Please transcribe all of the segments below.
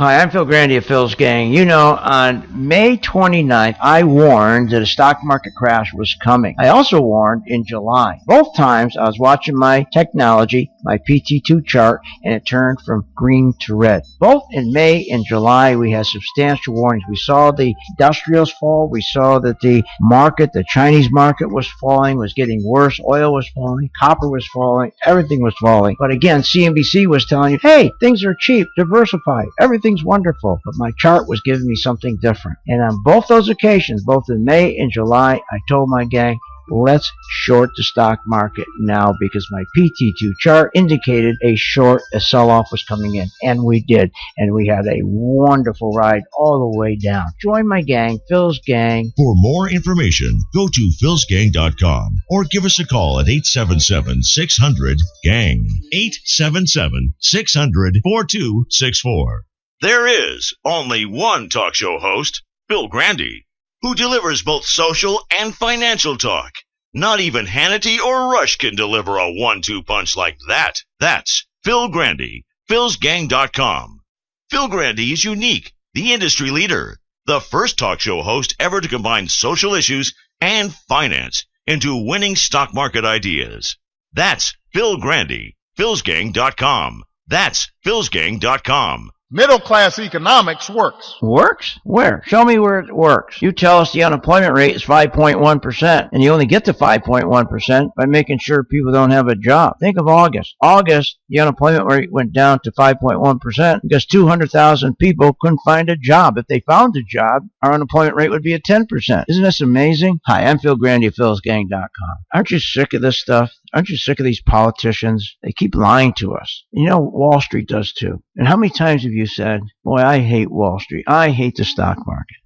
Hi, I'm Phil Grande of Phil's Gang. You know, on May 29th, I warned that a stock market crash was coming. I also warned in July. Both times, I was watching my technology, my PT2 chart, and it turned from green to red. Both in May and July, we had substantial warnings. We saw the industrials fall. We saw that the market, the Chinese market was falling, was getting worse. Oil was falling. Copper was falling. Everything was falling. But again, CNBC was telling you, hey, things are cheap. Diversify. Everything's wonderful. But my chart was giving me something different. And on both those occasions, both in May and July, I told my gang, let's short the stock market now because my PT2 chart indicated a sell-off was coming in. And we did. And we had a wonderful ride all the way down. Join my gang, Phil's Gang. For more information, go to philsgang.com or give us a call at 877-600-GANG. 877-600-4264. There is only one talk show host, Phil Grande, who delivers both social and financial talk. Not even Hannity or Rush can deliver a 1-2 punch like that. That's Phil Grande, philsgang.com. Phil Grande is unique, the industry leader, the first talk show host ever to combine social issues and finance into winning stock market ideas. That's Phil Grande, philsgang.com. That's philsgang.com. Middle-class economics works. Works? Where? Show me where it works. You tell us the unemployment rate is 5.1%, and you only get to 5.1% by making sure people don't have a job. Think of August. August, the unemployment rate went down to 5.1% because 200,000 people couldn't find a job. If they found a job, our unemployment rate would be at 10%. Isn't this amazing? Hi, I'm Phil Grande of philsgang.com. Aren't you sick of this stuff? Aren't you sick of these politicians? They keep lying to us. You know, Wall Street does too. And how many times have you said, boy, I hate Wall Street. I hate the stock market.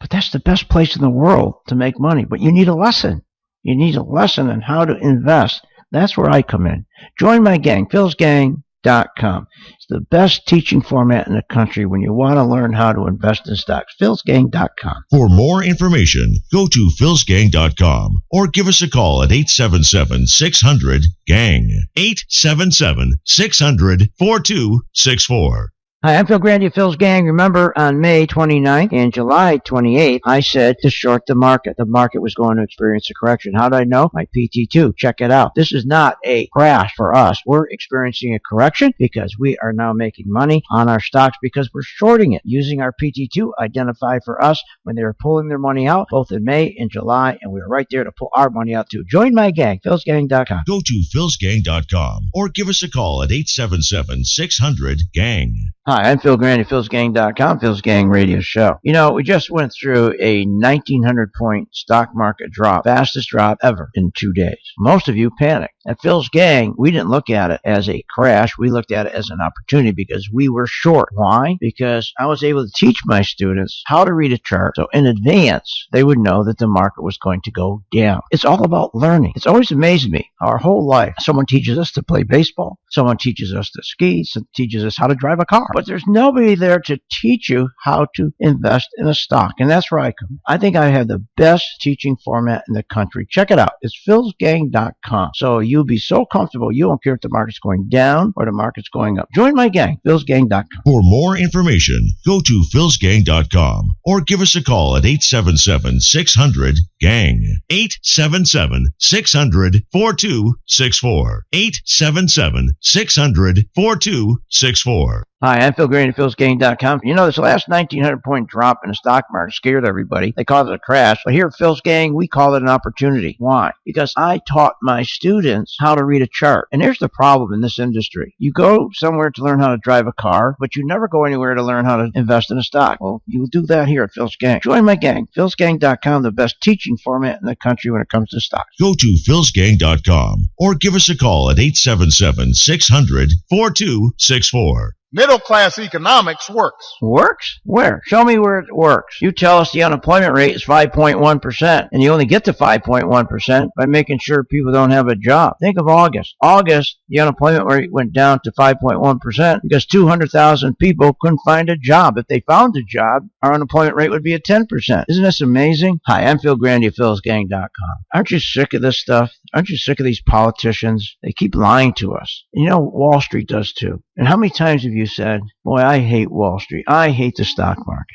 But that's the best place in the world to make money. But you need a lesson. You need a lesson on how to invest. That's where I come in. Join my gang, philsgang.com. It's the best teaching format in the country when you want to learn how to invest in stocks. philsgang.com. For more information, go to philsgang.com or give us a call at 877-600-GANG. 877-600-4264. Hi, I'm Phil Grande of Phil's Gang. Remember, on May 29th and July 28th, I said to short the market. The market was going to experience a correction. How did I know? My PT2. Check it out. This is not a crash for us. We're experiencing a correction because we are now making money on our stocks because we're shorting it. Using our PT2 identify for us when they were pulling their money out, both in May and July, and we were right there to pull our money out too. Join my gang, philsgang.com. Go to philsgang.com or give us a call at 877-600-GANG. Hi, I'm Phil Grande, philsgang.com, Phil's Gang Radio Show. You know, we just went through a 1,900-point stock market drop, fastest drop ever in 2 days. Most of you panicked. At Phil's Gang, we didn't look at it as a crash. We looked at it as an opportunity because we were short. Why? Because I was able to teach my students how to read a chart, so in advance, they would know that the market was going to go down. It's all about learning. It's always amazed me, our whole life. Someone teaches us to play baseball. Someone teaches us to ski. Someone teaches us how to drive a car. But there's nobody there to teach you how to invest in a stock. And that's where I come. I think I have the best teaching format in the country. Check it out. It's philsgang.com. So you'll be so comfortable. You don't care if the market's going down or the market's going up. Join my gang, philsgang.com. For more information, go to philsgang.com or give us a call at 877-600-GANG. 877-600-4264. 877-600-4264. Hi, I'm Phil Grande of philsgang.com. You know, this last 1,900-point drop in the stock market scared everybody. They called it a crash. But here at Phil's Gang, we call it an opportunity. Why? Because I taught my students how to read a chart. And here's the problem in this industry. You go somewhere to learn how to drive a car, but you never go anywhere to learn how to invest in a stock. Well, you'll do that here at Phil's Gang. Join my gang, philsgang.com, the best teaching format in the country when it comes to stocks. Go to philsgang.com or give us a call at 877-600-4264. Middle-class economics works. Works? Where? Show me where it works. You tell us the unemployment rate is 5.1%, and you only get to 5.1% by making sure people don't have a job. Think of August. August, the unemployment rate went down to 5.1% because 200,000 people couldn't find a job. If they found a job, our unemployment rate would be at 10%. Isn't this amazing? Hi, I'm Phil Grande of philsgang.com. Aren't you sick of this stuff? Aren't you sick of these politicians? They keep lying to us. You know, Wall Street does too. And how many times have you you said, boy, I hate Wall Street. I hate the stock market.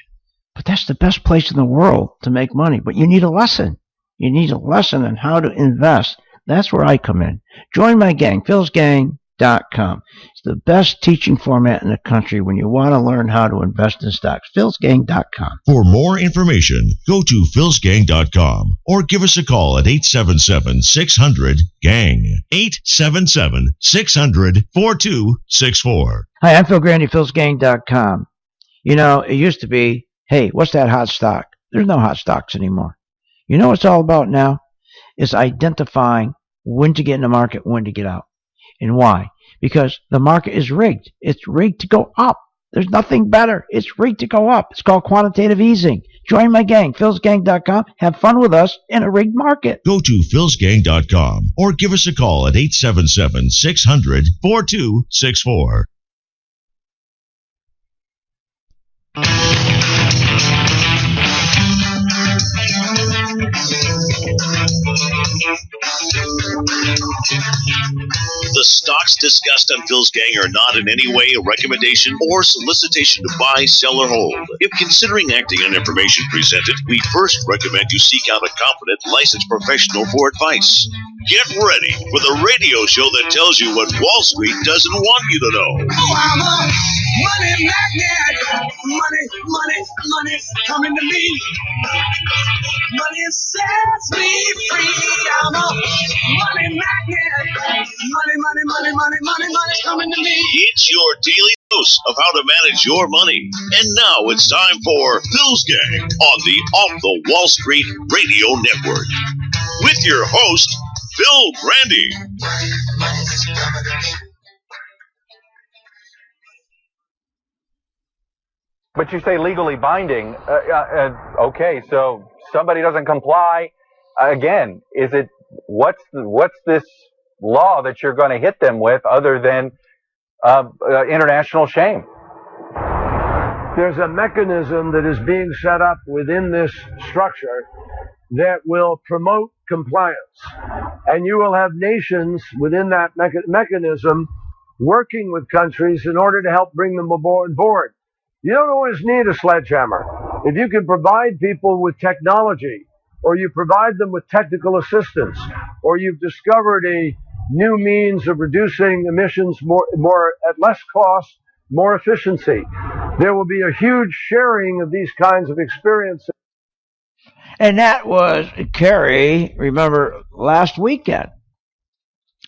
But that's the best place in the world to make money. But you need a lesson. You need a lesson on how to invest. That's where I come in. Join my gang, philsgang.com. It's the best teaching format in the country when you want to learn how to invest in stocks. philsgang.com. For more information, go to philsgang.com or give us a call at 877-600-GANG. 877-600-4264. Hi, I'm Phil Grande, philsgang.com. You know, it used to be, hey, what's that hot stock? There's no hot stocks anymore. You know what it's all about now? It's identifying when to get in the market, when to get out. And why? Because the market is rigged. It's rigged to go up. There's nothing better. It's rigged to go up. It's called quantitative easing. Join my gang, philsgang.com. Have fun with us in a rigged market. Go to philsgang.com or give us a call at 877-600-4264. The stocks discussed on Phil's Gang are not in any way a recommendation or solicitation to buy, sell, or hold. If considering acting on information presented, we first recommend you seek out a competent, licensed professional for advice. Get ready for the radio show that tells you what Wall Street doesn't want you to know. Oh, I'm a money magnet. Money coming to me. Money sets me free. I'm a money magnet. Money's coming to me. It's your daily dose of how to manage your money. And now it's time for Phil's Gang on the Off the Wall Street Radio Network. With your host, Phil Grande. But you say legally binding. Okay, so somebody doesn't comply. Again, is it what's this law that you're going to hit them with other than international shame? There's a mechanism that is being set up within this structure that will promote compliance. And you will have nations within that mechanism working with countries in order to help bring them aboard. You don't always need a sledgehammer. If you can provide people with technology, or you provide them with technical assistance, or you've discovered a new means of reducing emissions more at less cost, more efficiency, there will be a huge sharing of these kinds of experiences. And that was Kerry, remember, last weekend,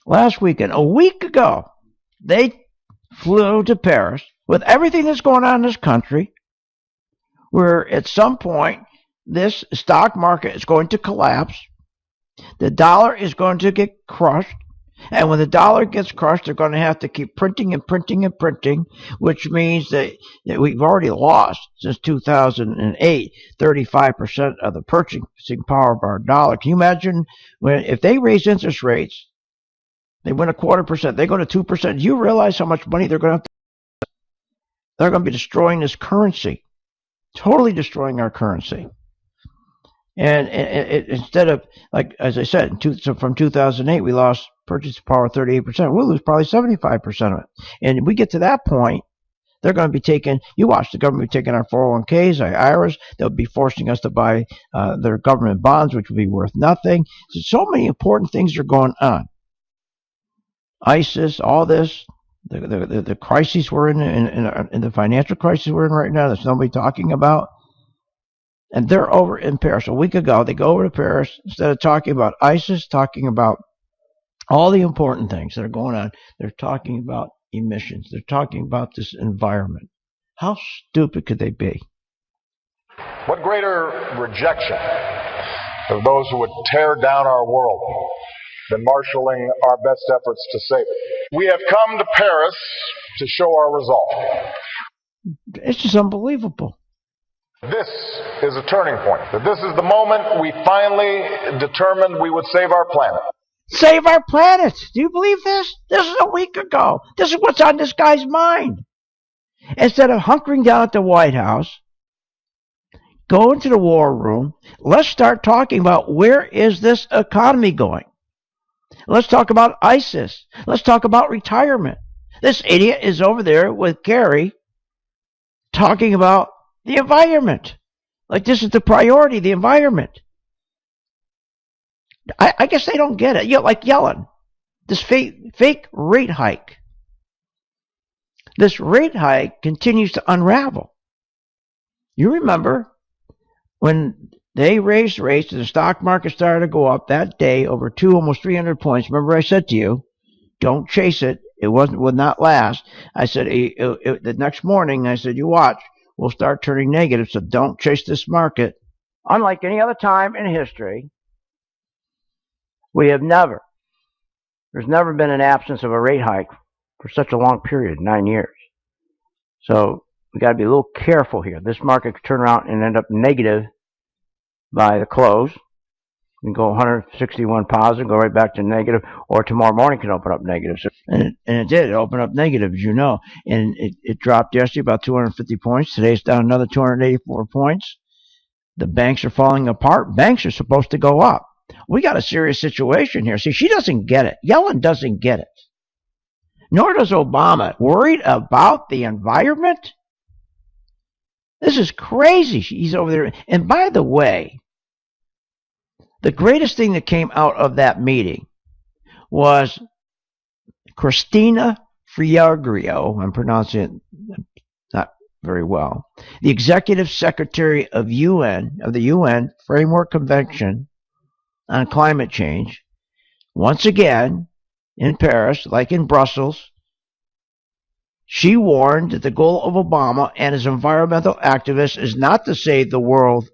a week ago, they flew to Paris with everything that's going on in this country, where at some point this stock market is going to collapse, the dollar is going to get crushed, and when the dollar gets crushed, they're going to have to keep printing and printing and printing, which means that we've already lost, since 2008, 35% of the purchasing power of our dollar. Can you imagine if they raise interest rates, they win 0.25%, they go to 2%. Do you realize how much money they're going to have to? They're going to be destroying this currency, totally destroying our currency. And instead of, like, as I said, from 2008, we lost purchasing power 38%. We'll lose probably 75% of it. And if we get to that point, they're going to be taking, you watch the government taking our 401ks, our IRAs. They'll be forcing us to buy their government bonds, which will be worth nothing. So many important things are going on. ISIS, all this. The crises we're in the financial crisis we're in right now, there's nobody talking about. And they're over in Paris. A week ago, they go over to Paris. Instead of talking about ISIS, talking about all the important things that are going on, they're talking about emissions. They're talking about this environment. How stupid could they be? What greater rejection of those who would tear down our world than marshaling our best efforts to save it? We have come to Paris to show our resolve. It's just unbelievable. This is a turning point. That this is the moment we finally determined we would save our planet. Save our planet. Do you believe this? This is a week ago. This is what's on this guy's mind. Instead of hunkering down at the White House, go into the war room, let's start talking about where is this economy going. Let's talk about ISIS. Let's talk about retirement. This idiot is over there with Gary talking about the environment. Like this is the priority, the environment. I guess they don't get it. Like Yellen, this fake rate hike. This rate hike continues to unravel. You remember when they raised rates and the stock market started to go up that day over almost 300 points. Remember I said to you, don't chase it. It would not last. I said the next morning, I said, you watch, we'll start turning negative, so don't chase this market. Unlike any other time in history, there's never been an absence of a rate hike for such a long period, 9 years. So we got to be a little careful here. This market could turn around and end up negative by the close. And go 161 positive, go right back to negative, or tomorrow morning can open up negative. So, and it did. It opened up negative, as you know. And it dropped yesterday about 250 points. Today it's down another 284 points. The banks are falling apart. Banks are supposed to go up. We got a serious situation here. See, she doesn't get it. Yellen doesn't get it. Nor does Obama. Worried about the environment? This is crazy. He's over there. And by the way, the greatest thing that came out of that meeting was Christina Friagrio, I'm pronouncing it not very well, the executive secretary of the UN Framework Convention on Climate Change, once again in Paris, like in Brussels. She warned that the goal of Obama and his environmental activists is not to save the world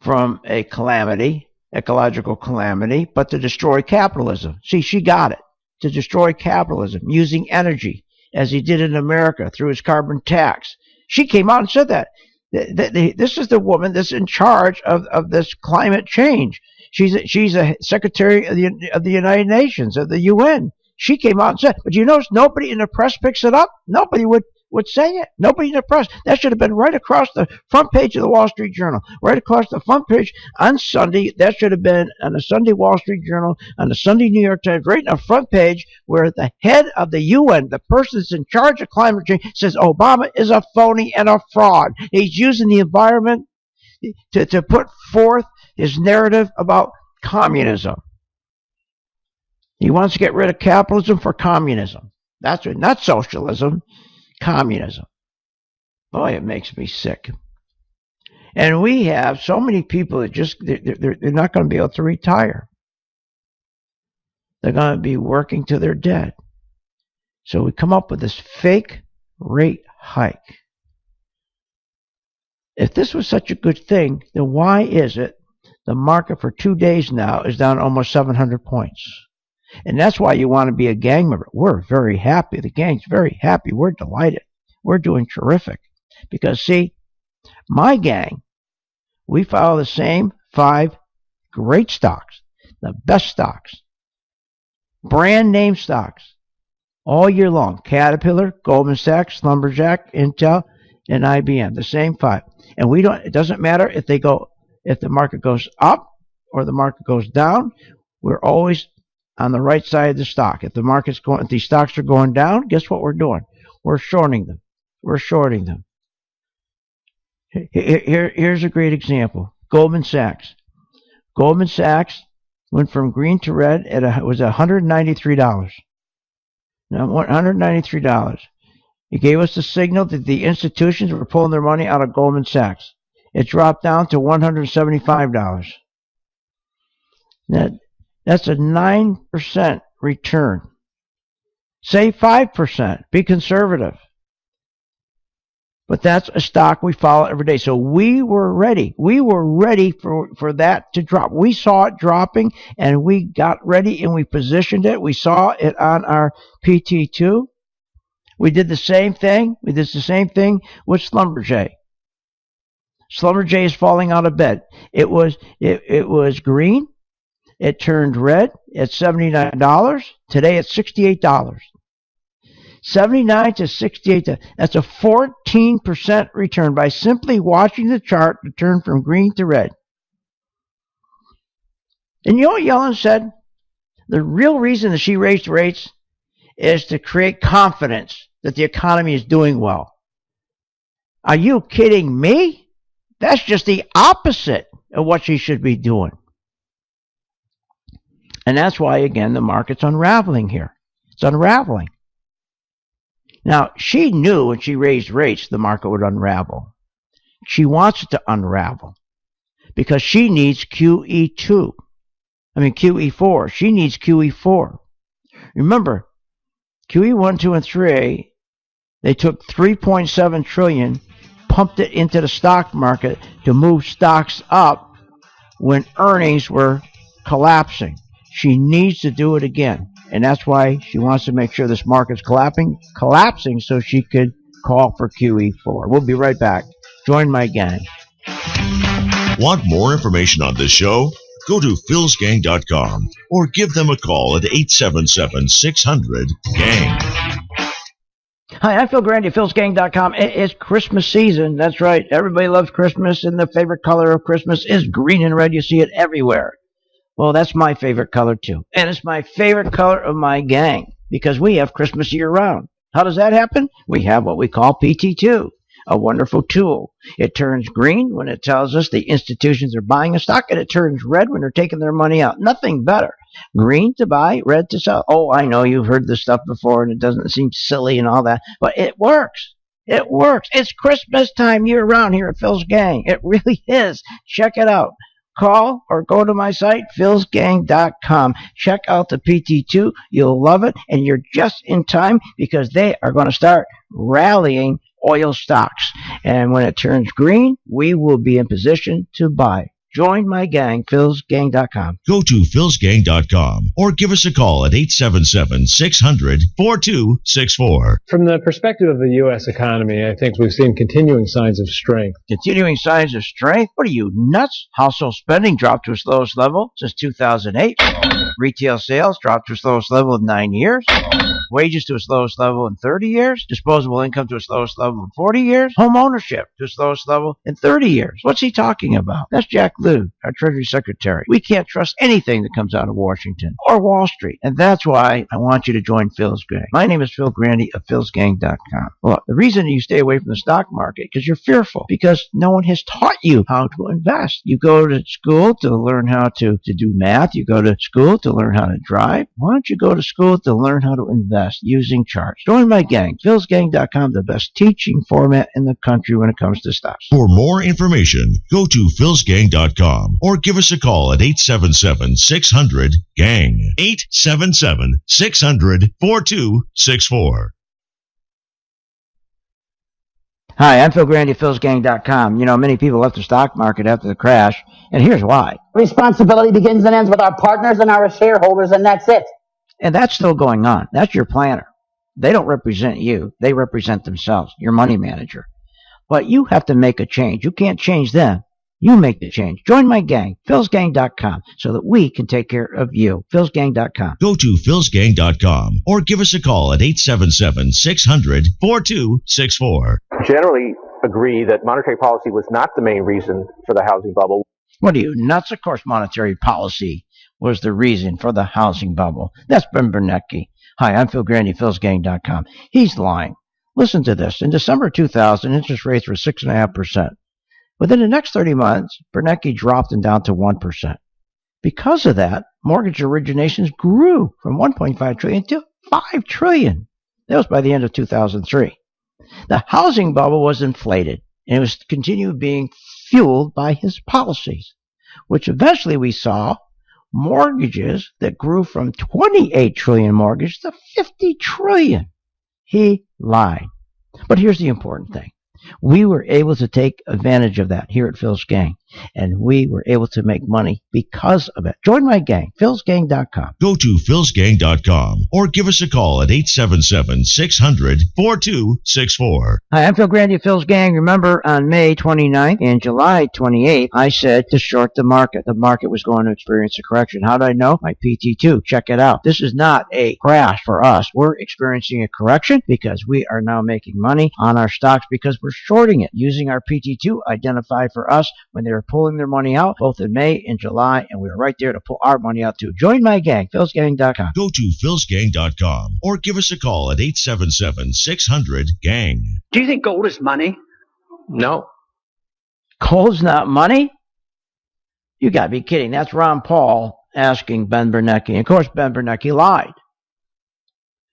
from a calamity, ecological calamity, but to destroy capitalism. See, she got it. To destroy capitalism using energy, as he did in America through his carbon tax. She came out and said that. This is the woman that's in charge of this climate change. She's a secretary of the United Nations, of the UN. She came out and said, but you notice nobody in the press picks it up? Nobody would say it. Nobody in the press. That should have been right across the front page of the Wall Street Journal, right across the front page on Sunday. That should have been on the Sunday Wall Street Journal, on the Sunday New York Times, right on the front page where the head of the UN, the person that's in charge of climate change, says Obama is a phony and a fraud. He's using the environment to put forth his narrative about communism. He wants to get rid of capitalism for communism. That's right, not socialism. Communism. Boy, it makes me sick. And we have so many people that they're not going to be able to retire. They're going to be working till they're dead. So we come up with this fake rate hike. If this was such a good thing, then why is it the market for 2 days now is down almost 700 points? And that's why you want to be a gang member. We're very happy. The gang's very happy. We're delighted. We're doing terrific. Because, see, my gang, we follow the same 5 great stocks, the best stocks, brand name stocks, all year long. Caterpillar, Goldman Sachs, Lumberjack, Intel, and IBM. The same 5. And it doesn't matter if the market goes up or the market goes down. We're always on the right side of the stock. If these stocks are going down, guess what we're doing? We're shorting them. We're shorting them. Here's a great example. Goldman Sachs. Goldman Sachs went from green to red it was $193. Now, $193. It gave us the signal that the institutions were pulling their money out of Goldman Sachs. It dropped down to $175. That's a 9% return. Say 5%. Be conservative. But that's a stock we follow every day. So we were ready. We were ready for that to drop. We saw it dropping, and we got ready, and we positioned it. We saw it on our PT2. We did the same thing. We did the same thing with Schlumberger. Schlumberger is falling out of bed. It was green. It turned red at $79. Today it's $68. 79 to 68. That's a 14% return by simply watching the chart to turn from green to red. And you know what Yellen said? The real reason that she raised rates is to create confidence that the economy is doing well. Are you kidding me? That's just the opposite of what she should be doing. And that's why, again, the market's unraveling here. It's unraveling. Now, she knew when she raised rates the market would unravel. She wants it to unravel because she needs QE4. She needs QE4. Remember, QE1, 2, and 3, they took $3.7 trillion, pumped it into the stock market to move stocks up when earnings were collapsing. She needs to do it again. And that's why she wants to make sure this market's collapsing so she could call for QE4. We'll be right back. Join my gang. Want more information on this show? Go to philsgang.com or give them a call at 877-600-GANG. Hi, I'm Phil Grande at philsgang.com. It's Christmas season. That's right. Everybody loves Christmas, and the favorite color of Christmas is green and red. You see it everywhere. Well, that's my favorite color, too. And it's my favorite color of my gang because we have Christmas year-round. How does that happen? We have what we call PT2, a wonderful tool. It turns green when it tells us the institutions are buying a stock, and it turns red when they're taking their money out. Nothing better. Green to buy, red to sell. Oh, I know you've heard this stuff before, and it doesn't seem silly and all that, but it works. It works. It's Christmas time year-round here at Phil's Gang. It really is. Check it out. Call or go to my site, philsgang.com. Check out the PT2. You'll love it, and you're just in time because they are going to start rallying oil stocks. And when it turns green, we will be in position to buy. Join my gang, philsgang.com. Go to philsgang.com or give us a call at 877-600-4264. From the perspective of the U.S. economy, I think we've seen continuing signs of strength. Continuing signs of strength? What are you, nuts? Household spending dropped to its lowest level since 2008. Retail sales dropped to its lowest level in 9 years. Wages to its lowest level in 30 years. Disposable income to its lowest level in 40 years. Home ownership to its lowest level in 30 years. What's he talking about? That's Jack Lew, our Treasury Secretary. We can't trust anything that comes out of Washington or Wall Street. And that's why I want you to join Phil's Gang. My name is Phil Grande of philsgang.com. Well, the reason you stay away from the stock market because you're fearful, because no one has taught you how to invest. You go to school to learn how to do math. You go to school to learn how to drive. Why don't you go to school to learn how to invest using charts? Join my gang, philsgang.com, the best teaching format in the country when it comes to stocks. For more information, go to philsgang.com or give us a call at 877-600-GANG. 877-600-4264. Hi, I'm Phil Grande at philsgang.com. You know, many people left the stock market after the crash, and here's why. Responsibility begins and ends with our partners and our shareholders, and that's it. And that's still going on. That's your planner. They don't represent you. They represent themselves, your money manager. But you have to make a change. You can't change them. You make the change. Join my gang, philsgang.com, so that we can take care of you. philsgang.com. Go to philsgang.com or give us a call at 877-600-4264. Generally agree that monetary policy was not the main reason for the housing bubble. What are you, nuts? Of course monetary policy was the reason for the housing bubble. That's Ben Bernanke. Hi, I'm Phil Grande, philsgang.com. He's lying. Listen to this. In December 2000, interest rates were 6.5%. Within the next 30 months, Bernanke dropped them down to 1%. Because of that, mortgage originations grew from 1.5 trillion to 5 trillion. That was by the end of 2003. The housing bubble was inflated, and it was continued being fueled by his policies, which eventually we saw mortgages that grew from 28 trillion mortgage to 50 trillion. He lied. But here's the important thing. We were able to take advantage of that here at Phil's Gang, and we were able to make money because of it. Join my gang, philsgang.com. Go to philsgang.com or give us a call at 877-600-4264. Hi, I'm Phil Grande of Phil's Gang. Remember, on May 29th and July 28th, I said to short the market. The market was going to experience a correction. How did I know? My PT2. Check it out. This is not a crash for us. We're experiencing a correction because we are now making money on our stocks because we're shorting it. Using our PT2 identified for us when they were are pulling their money out both in May and July, and we are right there to pull our money out too. Join my gang, philsgang.com. Go to philsgang.com or give us a call at 877-600-GANG. Do you think gold is money? No. Gold's not money? You got to be kidding. That's Ron Paul asking Ben Bernanke. Of course, Ben Bernanke lied.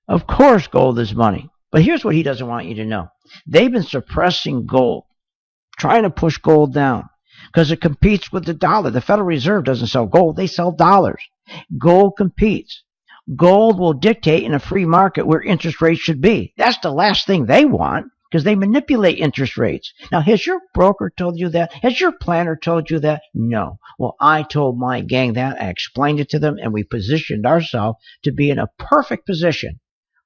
Of course, gold is money. But here's what he doesn't want you to know. They've been suppressing gold, trying to push gold down because it competes with the dollar. The Federal Reserve doesn't sell gold. They sell dollars. Gold competes. Gold will dictate in a free market where interest rates should be. That's the last thing they want because they manipulate interest rates. Now, has your broker told you that? Has your planner told you that? No. Well, I told my gang that. I explained it to them, and we positioned ourselves to be in a perfect position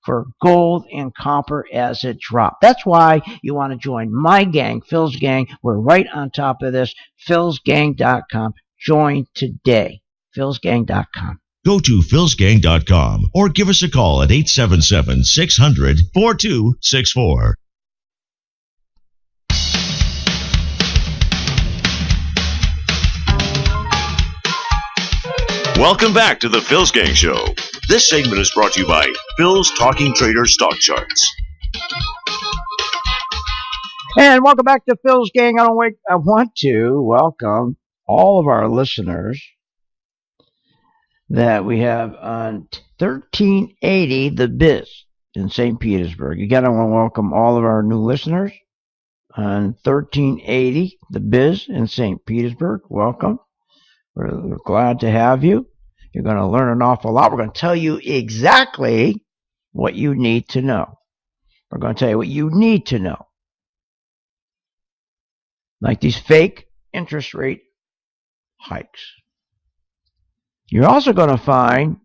for gold and copper as it dropped. That's why you want to join my gang, Phil's Gang. We're right on top of this. philsgang.com. Join today. philsgang.com. Go to philsgang.com or give us a call at 877-600-4264. Welcome back to the Phil's Gang Show. This segment is brought to you by Phil's Talking Trader Stock Charts. And welcome back to Phil's Gang. I want to welcome all of our listeners that we have on 1380 The Biz in St. Petersburg. Again, I want to welcome all of our new listeners on 1380 The Biz in St. Petersburg. Welcome. We're glad to have you. You're going to learn an awful lot. We're going to tell you exactly what you need to know. We're going to tell you what you need to know. Like these fake interest rate hikes. You're also going to find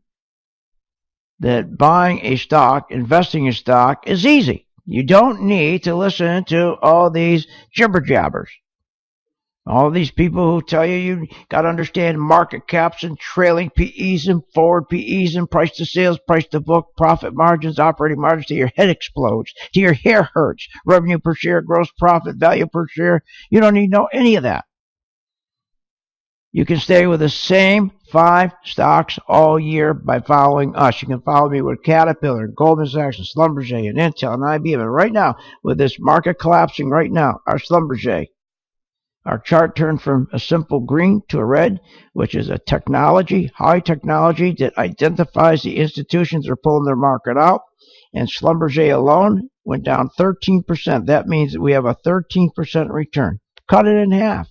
that buying a stock, investing in stock is easy. You don't need to listen to all these jibber jabbers. All these people who tell you got to understand market caps and trailing PEs and forward PEs and price to sales, price to book, profit margins, operating margins, till your head explodes, till your hair hurts, revenue per share, gross profit, value per share. You don't need to know any of that. You can stay with the same 5 stocks all year by following us. You can follow me with Caterpillar, Goldman Sachs, and Schlumberger, and Intel, and IBM. And right now, with this market collapsing right now, our Schlumberger, our chart turned from a simple green to a red, which is a technology, high technology that identifies the institutions that are pulling their market out. And Schlumberger alone went down 13%. That means that we have a 13% return. Cut it in half.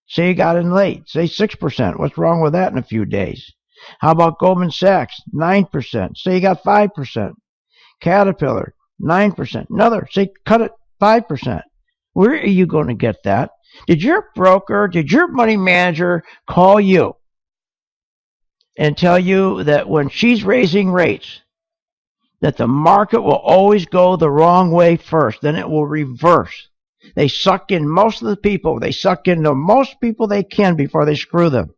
Say you got in late. Say 6%. What's wrong with that in a few days? How about Goldman Sachs? 9%. Say you got 5%. Caterpillar, 9%. Another. Say cut it 5%. Where are you going to get that? Did your broker, did your money manager call you and tell you that when she's raising rates, that the market will always go the wrong way first, then it will reverse? They suck in most of the people. They suck into most people they can before they screw them.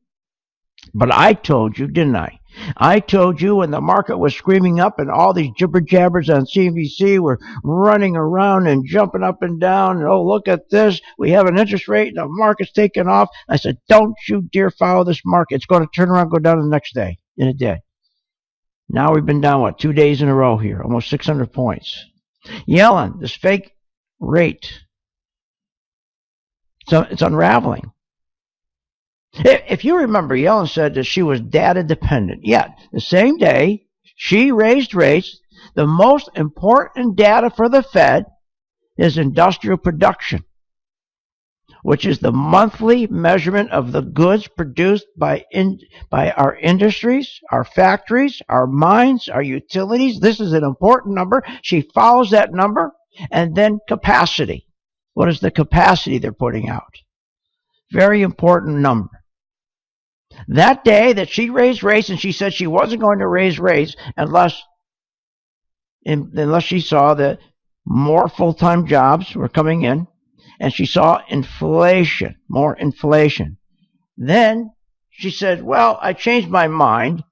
But I told you, didn't I? I told you when the market was screaming up and all these jibber jabbers on CNBC were running around and jumping up and down. And, oh, look at this. We have an interest rate and the market's taking off. I said, don't you dare follow this market. It's going to turn around and go down the next day in a day. Now we've been down, 2 days in a row here, almost 600 points. Yellen, this fake rate. So it's unraveling. If you remember, Yellen said that she was data dependent. Yet, the same day she raised rates, the most important data for the Fed is industrial production, which is the monthly measurement of the goods produced by our industries, our factories, our mines, our utilities. This is an important number. She follows that number. And then capacity. What is the capacity they're putting out? Very important number. That day that she raised rates, and she said she wasn't going to raise rates unless she saw that more full-time jobs were coming in, and she saw inflation, more inflation. Then she said, well, I changed my mind.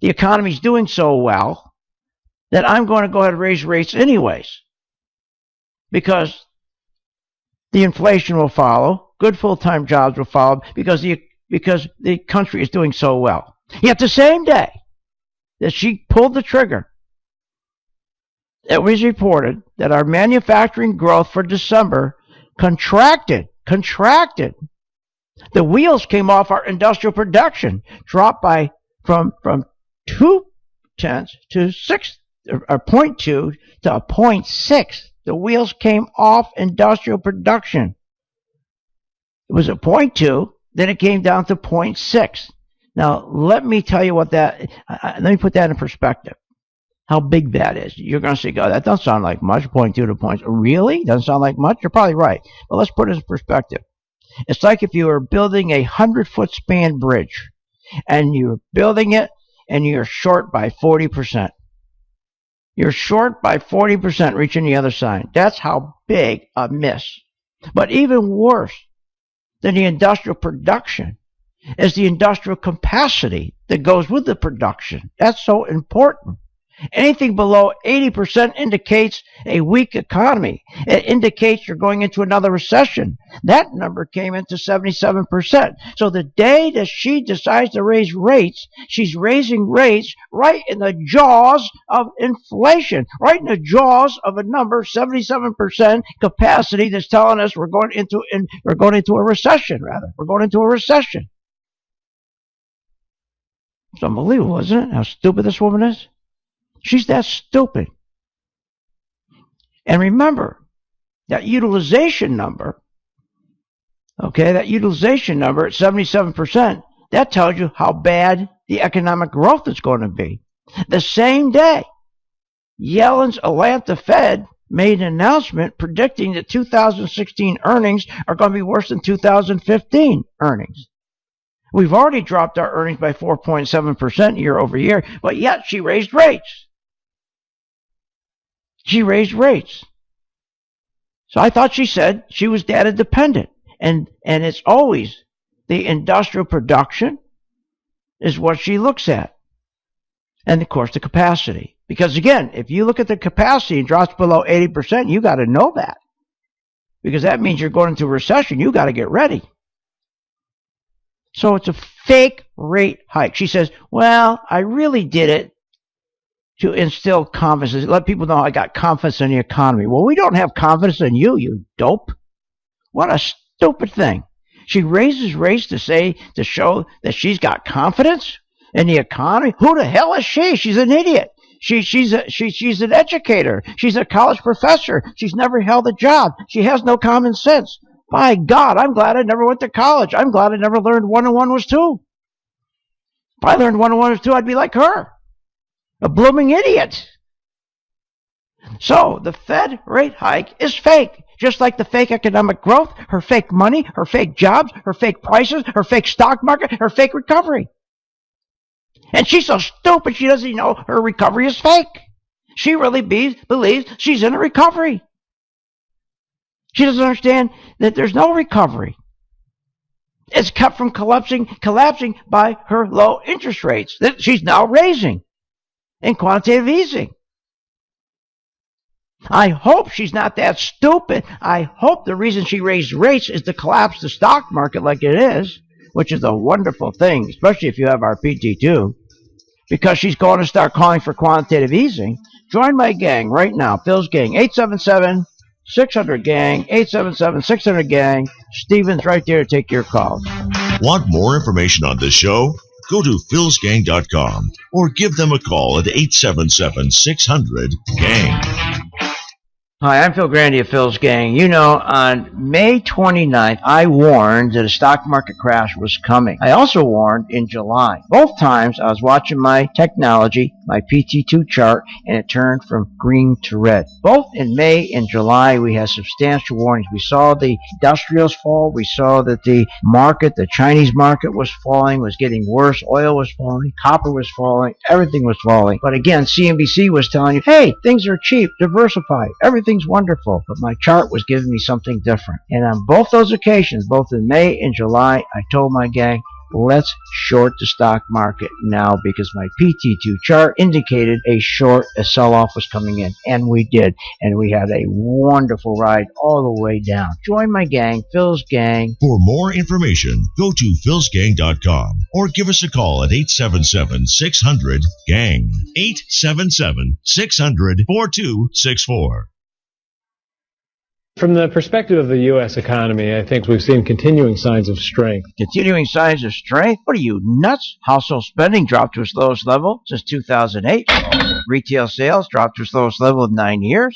The economy's doing so well that I'm going to go ahead and raise rates anyways, because the inflation will follow, good full-time jobs will follow because the country is doing so well. Yet the same day that she pulled the trigger, it was reported that our manufacturing growth for December contracted. The wheels came off our industrial production, dropped by from 0.2 to 0.2 to 0.6. The wheels came off industrial production. It was at 0.2, then it came down to 0.6. Now, let me tell you what that, let me put that in perspective. How big that is. You're going to say, God, that doesn't sound like much, 0.2 to 0.6. Really? Doesn't sound like much? You're probably right. But let's put it in perspective. It's like if you were building a 100-foot span bridge, and you're building it, and you're short by 40%. You're short by 40% reaching the other side. That's how big a miss. But even worse than the industrial production is the industrial capacity that goes with the production. That's so important. Anything below 80% indicates a weak economy. It indicates you're going into another recession. That number came into 77%. So the day that she decides to raise rates, she's raising rates right in the jaws of inflation, right in the jaws of a number, 77% capacity that's telling us we're going into a recession, rather. We're going into a recession. It's unbelievable, isn't it? How stupid this woman is. She's that stupid. And remember, that utilization number, okay, that utilization number at 77%, that tells you how bad the economic growth is going to be. The same day, Yellen's Atlanta Fed made an announcement predicting that 2016 earnings are going to be worse than 2015 earnings. We've already dropped our earnings by 4.7% year over year, but yet she raised rates. She raised rates. So I thought she said she was data dependent. And it's always the industrial production is what she looks at. And of course the capacity. Because again, if you look at the capacity and drops below 80%, you got to know that. Because that means you're going into a recession. You got to get ready. So it's a fake rate hike. She says, well, I really did it to instill confidence. Let people know I got confidence in the economy. Well, we don't have confidence in you, you dope. What a stupid thing. She raises rates to show that she's got confidence in the economy. Who the hell is she? She's an idiot. She's an educator. She's a college professor. She's never held a job. She has no common sense. My God, I'm glad I never went to college. I'm glad I never learned 1 and 1 was 2. If I learned 1 and 1 was 2, I'd be like her. A blooming idiot. So the Fed rate hike is fake. Just like the fake economic growth, her fake money, her fake jobs, her fake prices, her fake stock market, her fake recovery. And she's so stupid she doesn't even know her recovery is fake. She really believes she's in a recovery. She doesn't understand that there's no recovery. It's kept from collapsing by her low interest rates that she's now raising in quantitative easing. I hope she's not that stupid. I hope the reason she raised rates is to collapse the stock market like it is, which is a wonderful thing, especially if you have our PT2, because she's going to start calling for quantitative easing. Join my gang right now, Phil's gang, 877-600-GANG, 877-600-GANG. Steven's right there to take your calls. Want more information on this show? Go to philsgang.com or give them a call at 877-600-GANG. Hi, I'm Phil Grande of Phil's Gang. You know, on May 29th, I warned that a stock market crash was coming. I also warned in July. Both times, I was watching my technology, my PT2 chart, and it turned from green to red. Both in May and July, we had substantial warnings. We saw the industrials fall. We saw that the market, the Chinese market was falling, was getting worse. Oil was falling. Copper was falling. Everything was falling. But again, CNBC was telling you, hey, things are cheap. Diversify. Everything's wonderful. But my chart was giving me something different. And on both those occasions, both in May and July, I told my gang, let's short the stock market now because my PT2 chart indicated a sell-off was coming in, and we did, and we had a wonderful ride all the way down. Join my gang, Phil's Gang. For more information, go to philsgang.com or give us a call at 877-600-GANG. 877-600-4264. From the perspective of the U.S. economy, I think we've seen continuing signs of strength. Continuing signs of strength? What are you, nuts? Household spending dropped to its lowest level since 2008. Retail sales dropped to its lowest level in 9 years.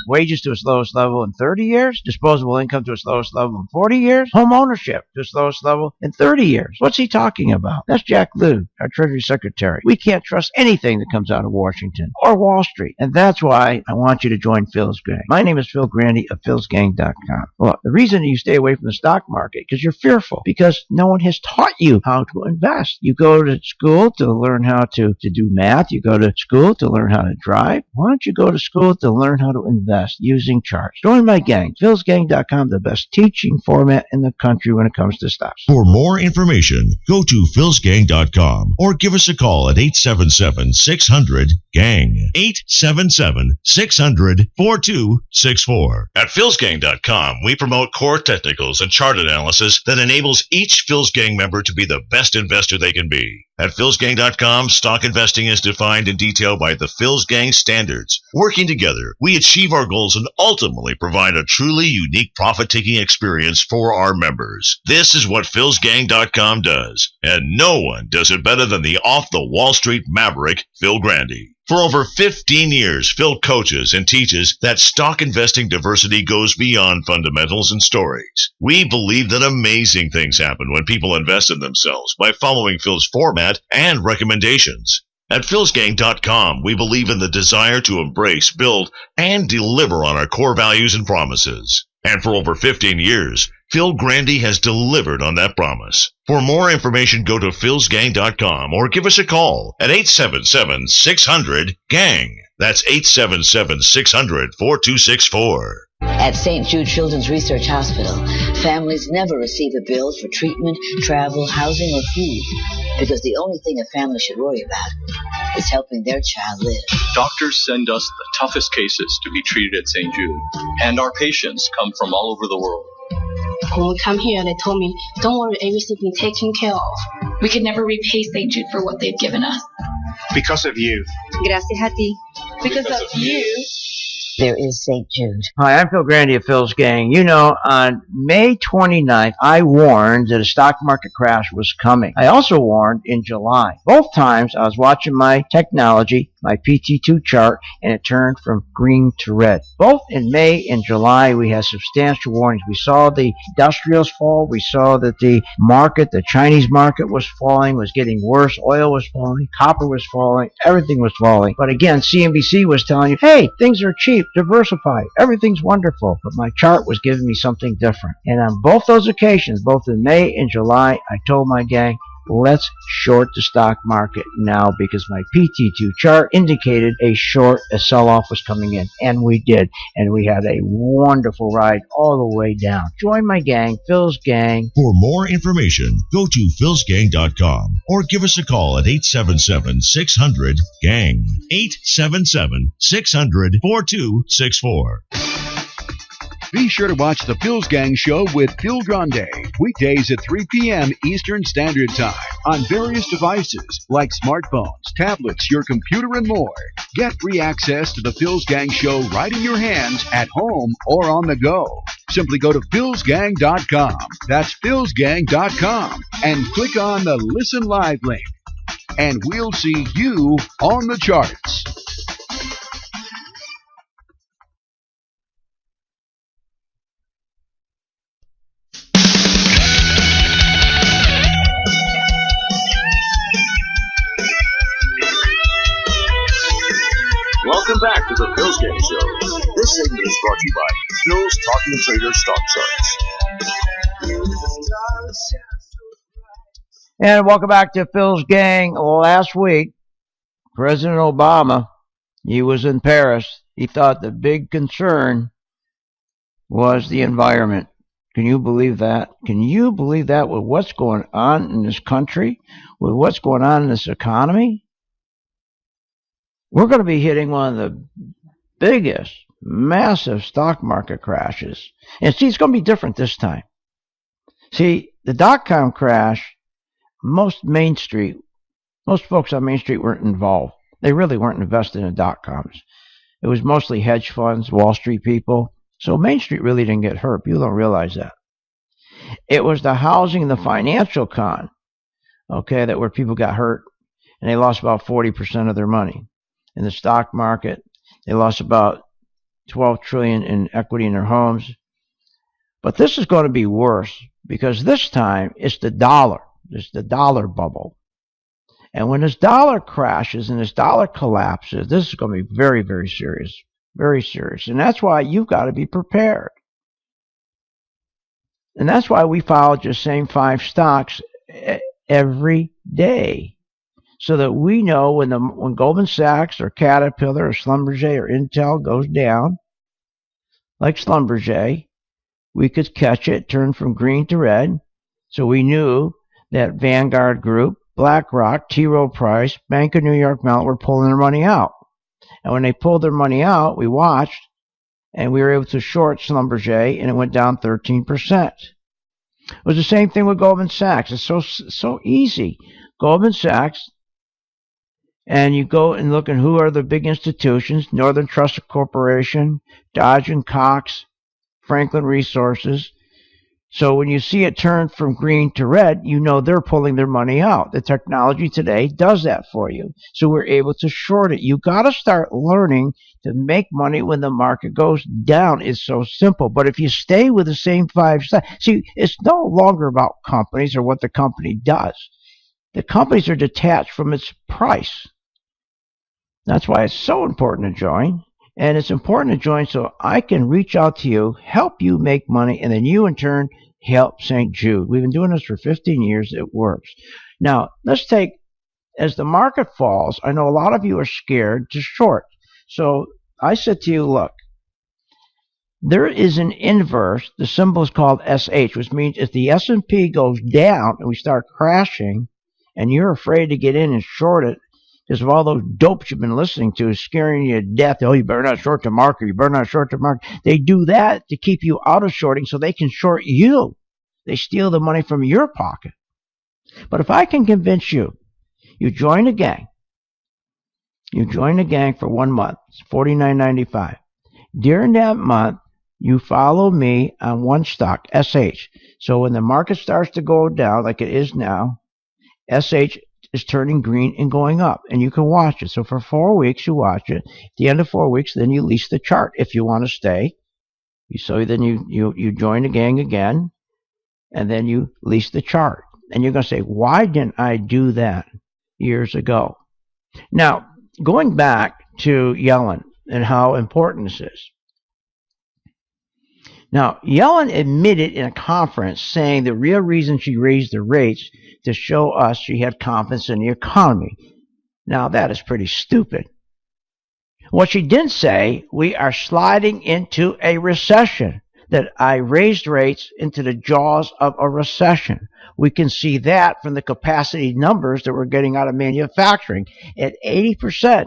Wages to its lowest level in 30 years. Disposable income to its lowest level in 40 years. Home ownership to its lowest level in 30 years. What's he talking about? That's Jack Lew, our Treasury Secretary. We can't trust anything that comes out of Washington or Wall Street. And that's why I want you to join Phil's Gang. My name is Phil Grande of philsgang.com. Well, the reason you stay away from the stock market because you're fearful, because no one has taught you how to invest. You go to school to learn how to do math. You go to school to learn how to drive. Why don't you go to school to learn how to invest using charts? Join my gang, philsgang.com, the best teaching format in the country when it comes to stocks. For more information, go to philsgang.com or give us a call at 877-600-GANG. 877-600-4264. At philsgang.com, we promote core technicals and chart analysis that enables each Phil's Gang member to be the best investor they can be. At philsgang.com, stock investing is defined in detail by the Phil's Gang standards. Working together, we achieve our goals and ultimately provide a truly unique profit-taking experience for our members. This is what philsgang.com does, and no one does it better than the off-the-Wall Street maverick, Phil Grande. For over 15 years, Phil coaches and teaches that stock investing diversity goes beyond fundamentals and stories. We believe that amazing things happen when people invest in themselves by following Phil's format and recommendations. At philsgang.com, we believe in the desire to embrace, build, and deliver on our core values and promises. And for over 15 years, Phil Grande has delivered on that promise. For more information, go to philsgang.com or give us a call at 877-600-GANG. That's 877-600-4264. At St. Jude Children's Research Hospital, families never receive a bill for treatment, travel, housing, or food, because the only thing a family should worry about is helping their child live. Doctors send us the toughest cases to be treated at St. Jude, and our patients come from all over the world. When we come here, they told me, don't worry, everything's being taken care of. We could never repay St. Jude for what they've given us. Because of you. Gracias a ti. Because of you. There is St. Jude. Hi, I'm Phil Grande of Phil's Gang. You know, on May 29th, I warned that a stock market crash was coming. I also warned in July. Both times, I was watching my technology, my PT2 chart, and it turned from green to red. Both in May and July, we had substantial warnings. We saw the industrials fall. We saw that the market, the Chinese market was falling, was getting worse. Oil was falling. Copper was falling. Everything was falling. But again, CNBC was telling you, hey, things are cheap. Diversify. Everything's wonderful. But my chart was giving me something different. And on both those occasions, both in May and July, I told my gang, let's short the stock market now because my PT2 chart indicated a sell-off was coming in. And we did. And we had a wonderful ride all the way down. Join my gang, Phil's Gang. For more information, go to philsgang.com or give us a call at 877-600-GANG. 877-600-4264. Be sure to watch the Phil's Gang Show with Phil Grande, weekdays at 3 p.m. Eastern Standard Time on various devices like smartphones, tablets, your computer, and more. Get free access to the Phil's Gang Show right in your hands at home or on the go. Simply go to philsgang.com. That's philsgang.com and click on the Listen Live link. And we'll see you on the charts. Welcome back to the Phil's Gang Show. This segment is brought to you by Phil's Talking Trader Stock Charts. And welcome back to Phil's Gang. Last week, President Obama, he was in Paris. He thought the big concern was the environment. Can you believe that? Can you believe that with what's going on in this country, with what's going on in this economy? We're going to be hitting one of the biggest, massive stock market crashes. And see, it's going to be different this time. See, the dot-com crash, most folks on Main Street weren't involved. They really weren't invested in dot-coms. It was mostly hedge funds, Wall Street people. So Main Street really didn't get hurt. People don't realize that. It was the housing and the financial con, okay, that where people got hurt, and they lost about 40% of their money. In the stock market, they lost about $12 trillion in equity in their homes. But this is going to be worse because this time it's the dollar. It's the dollar bubble. And when this dollar crashes and this dollar collapses, this is going to be very, very serious. Very serious. And that's why you've got to be prepared. And that's why we follow just the same 5 stocks every day. So that we know when Goldman Sachs or Caterpillar or Schlumberger or Intel goes down, like Schlumberger, we could catch it, turn from green to red. So we knew that Vanguard Group, BlackRock, T. Rowe Price, Bank of New York Mellon were pulling their money out. And when they pulled their money out, we watched, and we were able to short Schlumberger, and it went down 13%. It was the same thing with Goldman Sachs. It's so easy. Goldman Sachs, and you go and look at who are the big institutions: Northern Trust Corporation, Dodge & Cox, Franklin Resources. So when you see it turn from green to red, you know they're pulling their money out. The technology today does that for you. So we're able to short it. You got to start learning to make money when the market goes down. It's so simple. But if you stay with the same 5 stocks, see, it's no longer about companies or what the company does. The companies are detached from its price. That's why it's so important to join. And it's important to join so I can reach out to you, help you make money, and then you in turn help St. Jude. We've been doing this for 15 years. It works. Now, let's take, as the market falls, I know a lot of you are scared to short. So I said to you, look, there is an inverse. The symbol is called SH, which means if the S&P goes down and we start crashing and you're afraid to get in and short it, because of all those dopes you've been listening to is scaring you to death. Oh, you better not short the market. You better not short the market. They do that to keep you out of shorting so they can short you. They steal the money from your pocket. But if I can convince you, you join a gang. You join a gang for 1 month. It's $49.95. During that month, you follow me on one stock, SH. So when the market starts to go down like it is now, SH is turning green and going up, and you can watch it. So for 4 weeks, you watch it. At the end of 4 weeks, then you lease the chart if you want to stay. So then you join the gang again, and then you lease the chart. And you're going to say, why didn't I do that years ago? Now, going back to Yellen and how important this is. Now, Yellen admitted in a conference saying the real reason she raised the rates to show us she had confidence in the economy. Now, that is pretty stupid. What she didn't say, we are sliding into a recession, that I raised rates into the jaws of a recession. We can see that from the capacity numbers that we're getting out of manufacturing at 80%.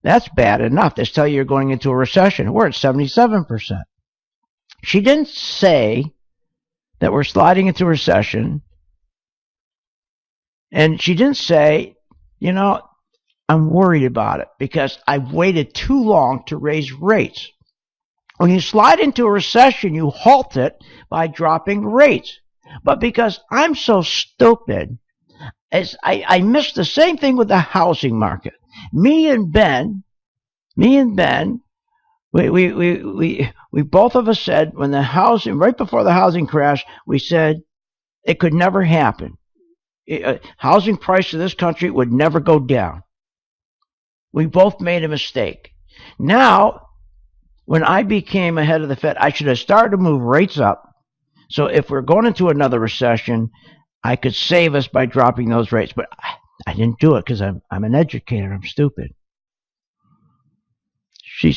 That's bad enough. They tell you you're going into a recession. We're at 77%. She didn't say that we're sliding into recession. And she didn't say, I'm worried about it because I've waited too long to raise rates. When you slide into a recession, you halt it by dropping rates. But because I'm so stupid, I missed the same thing with the housing market. Me and Ben, we both of us said when the housing, right before the housing crash, we said it could never happen. Housing price in this country would never go down. We both made a mistake. Now, when I became ahead of the Fed, I should have started to move rates up. So if we're going into another recession, I could save us by dropping those rates. But I didn't do it because I'm an educator. I'm stupid.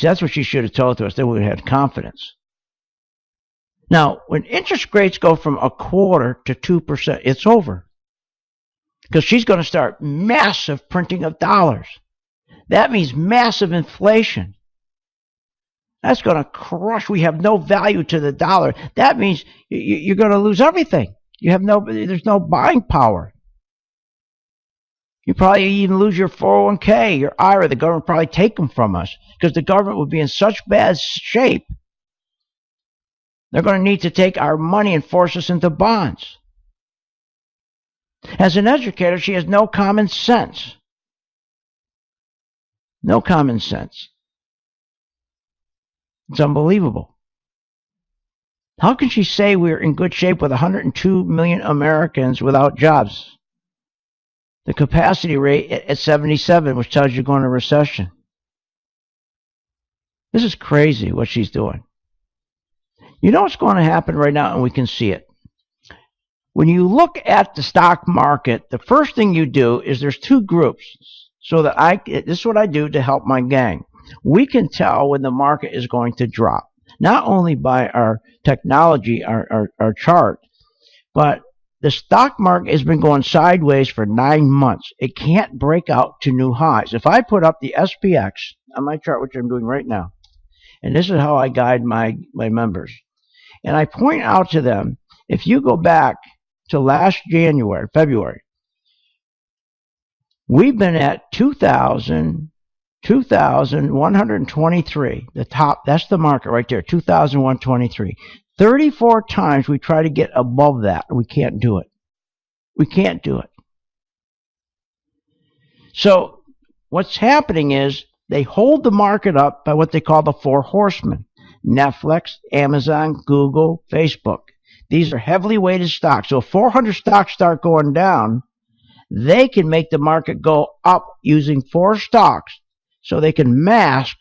That's what she should have told to us. Then we would have had confidence. Now, when interest rates go from 1/4 to 2%, it's over. Because she's going to start massive printing of dollars. That means massive inflation. That's going to crush. We have no value to the dollar. That means you're going to lose everything. There's no buying power. You probably even lose your 401k, your IRA. The government probably take them from us because the government would be in such bad shape. They're going to need to take our money and force us into bonds. As an educator, she has no common sense. No common sense. It's unbelievable. How can she say we're in good shape with 102 million Americans without jobs? The capacity rate at 77, which tells you going to recession. This is crazy what she's doing. You know what's going to happen right now, and we can see it. When you look at the stock market, the first thing you do is there's two groups. So that this is what I do to help my gang. We can tell when the market is going to drop, not only by our technology, our chart, but the stock market has been going sideways for 9 months. It can't break out to new highs. If I put up the SPX on my chart, which I'm doing right now, and this is how I guide my members, and I point out to them, if you go back to last February, we've been at 2,123. The top, that's the market right there, 2,123. 34 times we try to get above that, and we can't do it. We can't do it. So what's happening is they hold the market up by what they call the four horsemen. Netflix, Amazon, Google, Facebook. These are heavily weighted stocks. So if 400 stocks start going down, they can make the market go up using 4 stocks, so they can mask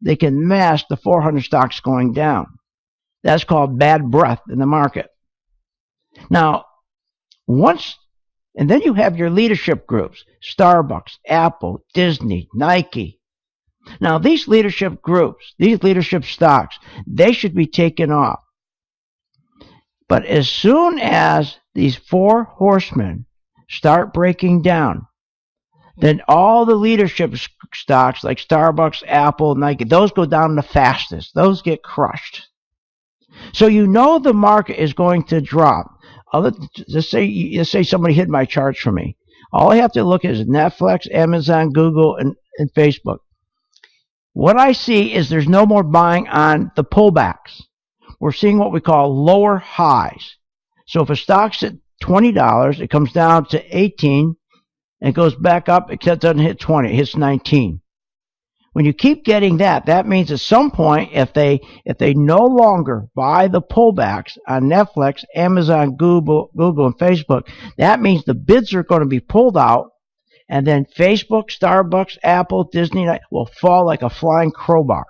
the 400 stocks going down. That's called bad breath in the market. Now, and then you have your leadership groups, Starbucks, Apple, Disney, Nike. Now, these leadership groups, these leadership stocks, they should be taken off. But as soon as these 4 horsemen start breaking down, then all the leadership stocks like Starbucks, Apple, Nike, those go down the fastest. Those get crushed. So you know the market is going to drop. Let's say somebody hid my charts for me. All I have to look at is Netflix, Amazon, Google, and Facebook. What I see is there's no more buying on the pullbacks. We're seeing what we call lower highs. So if a stock's at $20, it comes down to 18, and it goes back up, except it doesn't hit 20, it hits 19. When you keep getting that, that means at some point, if they no longer buy the pullbacks on Netflix, Amazon, Google, and Facebook, that means the bids are going to be pulled out, and then Facebook, Starbucks, Apple, Disney will fall like a flying crowbar.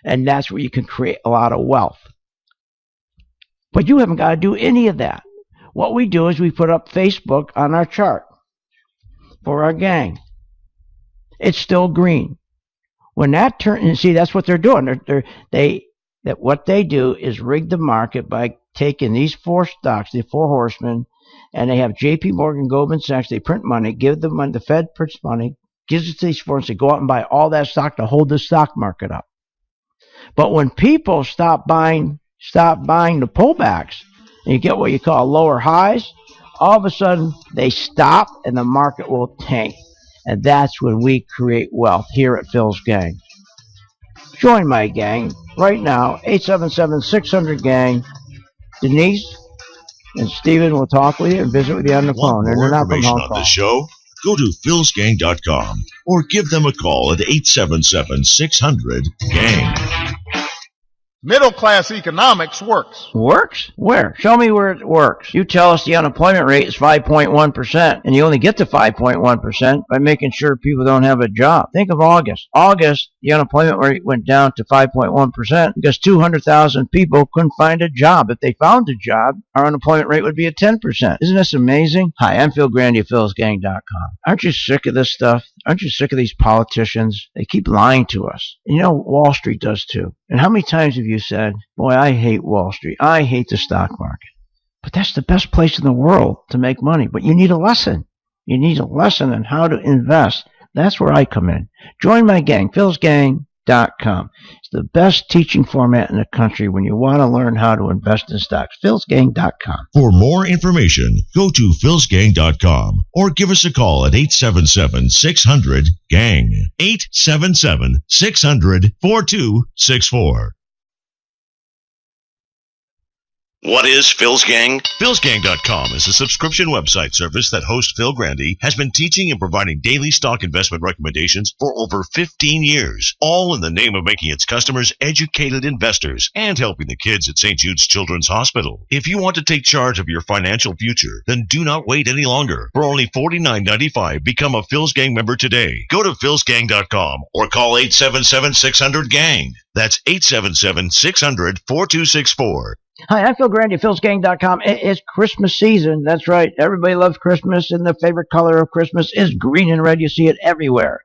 And that's where you can create a lot of wealth. But you haven't got to do any of that. What we do is we put up Facebook on our chart for our gang. It's still green. When that turns, and see, that's what they're doing. What they do is rig the market by taking these 4 stocks, the 4 horsemen, and they have J.P. Morgan, Goldman Sachs. They print money, give them money. The Fed prints money, gives it to these 4, and say, go out and buy all that stock to hold the stock market up. But when people stop buying the pullbacks, and you get what you call lower highs, all of a sudden they stop and the market will tank. And that's when we create wealth here at Phil's Gang. Join my gang right now, 877-600-GANG. Denise and Steven will talk with you and visit with you on the phone. For more information on the show, go to philsgang.com or give them a call at 877-600-GANG. Middle-class economics works. Works? Where? Show me where it works. You tell us the unemployment rate is 5.1%, and you only get to 5.1% by making sure people don't have a job. Think of August. August, the unemployment rate went down to 5.1% because 200,000 people couldn't find a job. If they found a job, our unemployment rate would be at 10%. Isn't this amazing? Hi, I'm Phil Grande of philsgang.com. Aren't you sick of this stuff? Aren't you sick of these politicians? They keep lying to us. And you know, Wall Street does too. And how many times have you said, boy, I hate Wall Street. I hate the stock market. But that's the best place in the world to make money. But you need a lesson. You need a lesson on how to invest. That's where I come in. Join my gang, philsgang.com. It's the best teaching format in the country when you want to learn how to invest in stocks. philsgang.com. For more information, go to philsgang.com or give us a call at 877-600-GANG. 877-600-4264. What is Phil's Gang? Phil'sGang.com is a subscription website service that host Phil Grande has been teaching and providing daily stock investment recommendations for over 15 years, all in the name of making its customers educated investors and helping the kids at St. Jude's Children's Hospital. If you want to take charge of your financial future, then do not wait any longer. For only $49.95, become a Phil's Gang member today. Go to Phil'sGang.com or call 877-600-GANG. That's 877-600-4264. Hi, I'm Phil Grande, philsgang.com. It's Christmas season. That's right. Everybody loves Christmas, and the favorite color of Christmas is green and red. You see it everywhere.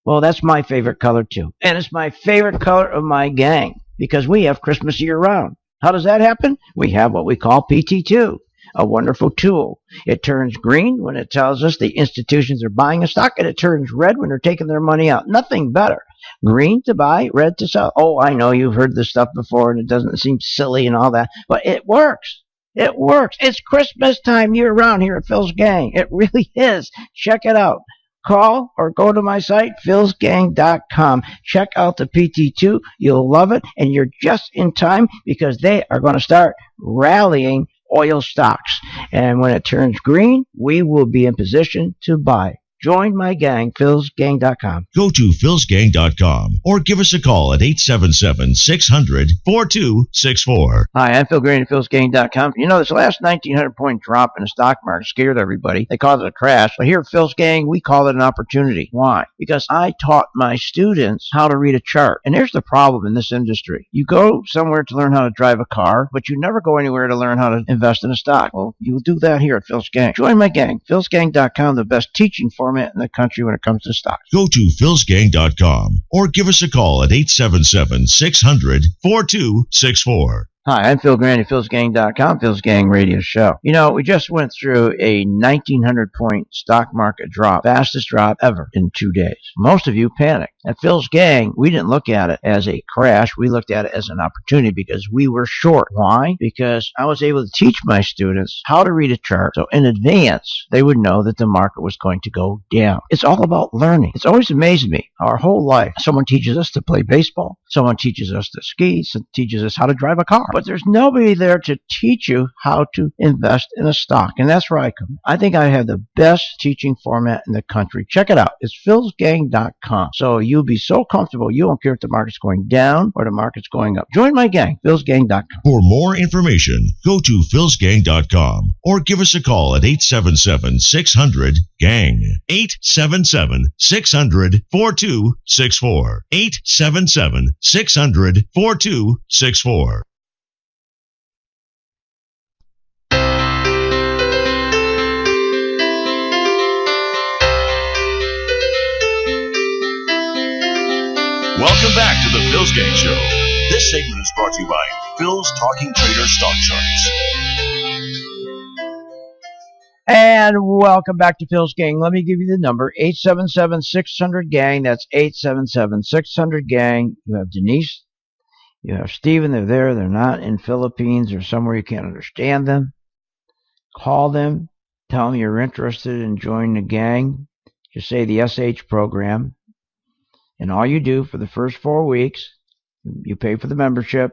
Well, that's my favorite color, too. And it's my favorite color of my gang because we have Christmas year-round. How does that happen? We have what we call PT2, a wonderful tool. It turns green when it tells us the institutions are buying a stock, and it turns red when they're taking their money out. Nothing better. Green to buy, red to sell. Oh, I know you've heard this stuff before, and it doesn't seem silly and all that, but it works. It works. It's Christmas time year-round here at Phil's Gang. It really is. Check it out. Call or go to my site, philsgang.com. Check out the PT2. You'll love it, and you're just in time because they are going to start rallying oil stocks. And when it turns green, we will be in position to buy. Join my gang, philsgang.com. Go to philsgang.com or give us a call at 877-600-4264. Hi, I'm Phil Grande at philsgang.com. You know, this last 1,900-point drop in the stock market scared everybody. They called it a crash. But here at Phil's Gang, we call it an opportunity. Why? Because I taught my students how to read a chart. And here's the problem in this industry. You go somewhere to learn how to drive a car, but you never go anywhere to learn how to invest in a stock. Well, you'll do that here at Phil's Gang. Join my gang, philsgang.com, the best teaching format in the country when it comes to stocks. Go to philsgang.com or give us a call at 877-600-4264. Hi, I'm Phil Grande, philsgang.com, Phil's Gang Radio Show. You know, we just went through a 1,900-point stock market drop, fastest drop ever in 2 days. Most of you panicked. At Phil's Gang, we didn't look at it as a crash. We looked at it as an opportunity because we were short. Why? Because I was able to teach my students how to read a chart, so in advance, they would know that the market was going to go down. It's all about learning. It's always amazed me, our whole life. Someone teaches us to play baseball. Someone teaches us to ski. Someone teaches us how to drive a car. But there's nobody there to teach you how to invest in a stock. And that's where I come in. I think I have the best teaching format in the country. Check it out. It's philsgang.com. So you'll be so comfortable. You don't care if the market's going down or the market's going up. Join my gang, philsgang.com. For more information, go to philsgang.com or give us a call at 877-600-GANG. 877-600-4264. 877-600-4264. Welcome back to the Phil's Gang Show. This segment is brought to you by Phil's Talking Trader Stock Charts. And welcome back to Phil's Gang. Let me give you the number, 877-600-GANG. That's 877-600-GANG. You have Denise. You have Stephen. They're there. They're not in Philippines or somewhere you can't understand them. Call them. Tell them you're interested in joining the gang. Just say the SH program. And all you do for the first 4 weeks, you pay for the membership,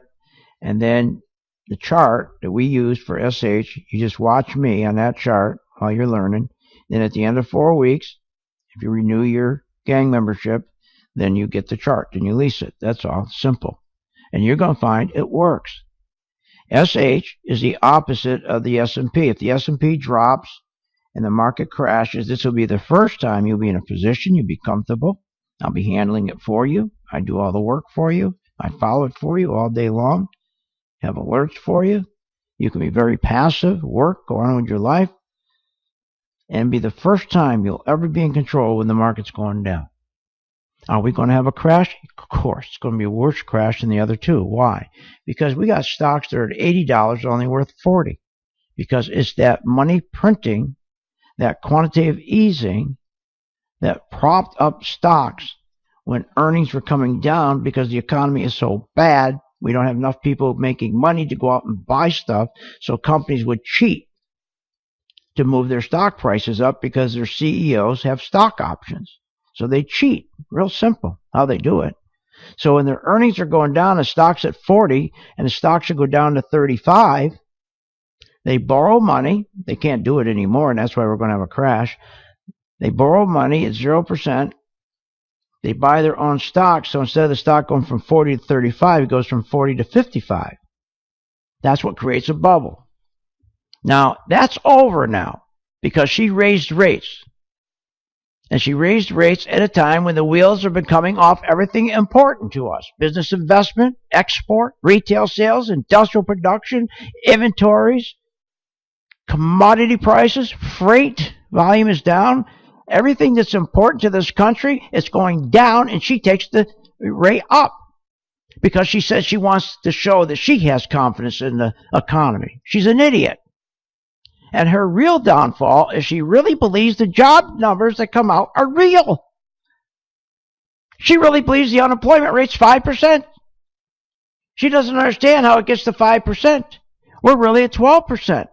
and then the chart that we use for SH, you just watch me on that chart while you're learning. Then at the end of 4 weeks, if you renew your gang membership, then you get the chart and you lease it. That's all. Simple. And you're going to find it works. SH is the opposite of the S&P. If the S&P drops and the market crashes, this will be the first time you'll be in a position, you'll be comfortable. I'll be handling it for you. I do all the work for you. I follow it for you all day long. Have alerts for you. You can be very passive, work, go on with your life. and be the first time you'll ever be in control when the market's going down. Are we going to have a crash? Of course. It's going to be a worse crash than the other two. Why? Because we got stocks that are at $80 only worth $40. Because it's that money printing, that quantitative easing that propped up stocks when earnings were coming down because the economy is so bad. We don't have enough people making money to go out and buy stuff, so companies would cheat to move their stock prices up because their CEOs have stock options. So they cheat. Real simple how they do it. So when their earnings are going down, the stock's at 40 and the stock should go down to 35, they borrow money. They can't do it anymore, and that's why we're going to have a crash. They borrow money at 0%. They buy their own stock, so instead of the stock going from 40 to 35, it goes from 40 to 55. That's what creates a bubble. Now, that's over now because she raised rates. And she raised rates at a time when the wheels have been coming off everything important to us. Business investment, export, retail sales, industrial production, inventories, commodity prices, freight volume is down. Everything that's important to this country is going down, and she takes the rate up because she says she wants to show that she has confidence in the economy. She's an idiot. And her real downfall is she really believes the job numbers that come out are real. She really believes the unemployment rate's 5%. She doesn't understand how it gets to 5%. We're really at 12%.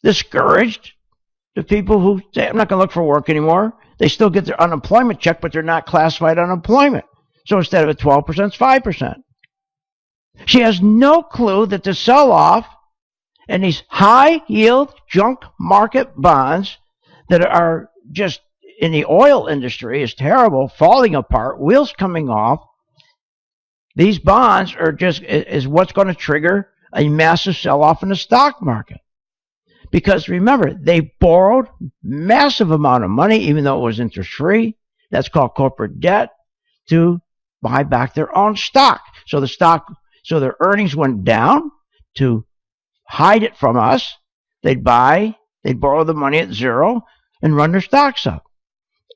Discouraged. The people who say, I'm not going to look for work anymore, they still get their unemployment check, but they're not classified unemployment. So instead of at 12%, it's 5%. She has no clue that the sell-off and these high-yield junk market bonds that are just in the oil industry is terrible, falling apart, wheels coming off. These bonds are just is what's going to trigger a massive sell-off in the stock market. Because remember, they borrowed massive amount of money, even though it was interest-free. That's called corporate debt, to buy back their own stock. So their earnings went down to hide it from us. They'd borrow the money at zero and run their stocks up.